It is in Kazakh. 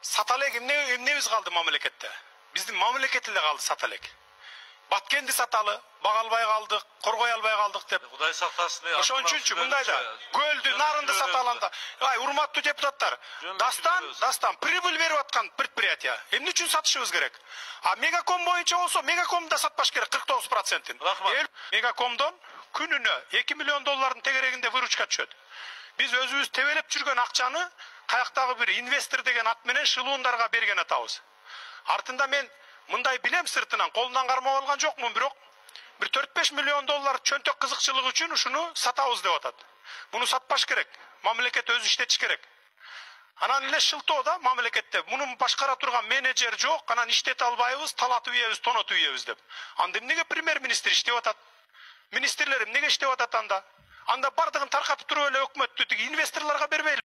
Саталек эмнебиз калды мамлекетте? Биздин мамлекет эле калды саталек. Баткенди саталы, бага албай калдык, коргой албай калдык деп. Кудай сактасын. Ошон үчүнчү мындайда көлдү, нарынды саталанда. Ай, урматтуу депутаттар, дастан прибыль берип аткан предприятие. Эмне үчүн сатышыбыз керек? А Мегаком боюнча болсо, Мегакомда сатпаш керек 49%. Мегакомдон күнүнө 2 миллион доллардын тегерегинде выручка түшөт. Биз өзүбүз тебелеп жүргөн акчаны каяктагы бир инвестор деген ат менен шылуундарга берген атабыз. Артында мен мындай билем сыртынан, колунан кармап алган жокмун, бирок bir 4-5 milyon dolar çöntek kızıkçılığı için şunu satavız деп атат. Bunu satpaş gerek. Mamleket öz işletiş gerek. Anan ne şıltı da mamlekette. Bunun başkara turgan menajer yok. Anan işlet albayız, talatı üyeyiz, tonatı üyeyiz dep. Andım nege premier minister işlep atat? Ministerlerim nege işlep atat anda? Anda bardığın tarkatıp durup öyle hükümet investorlarga bermeyli.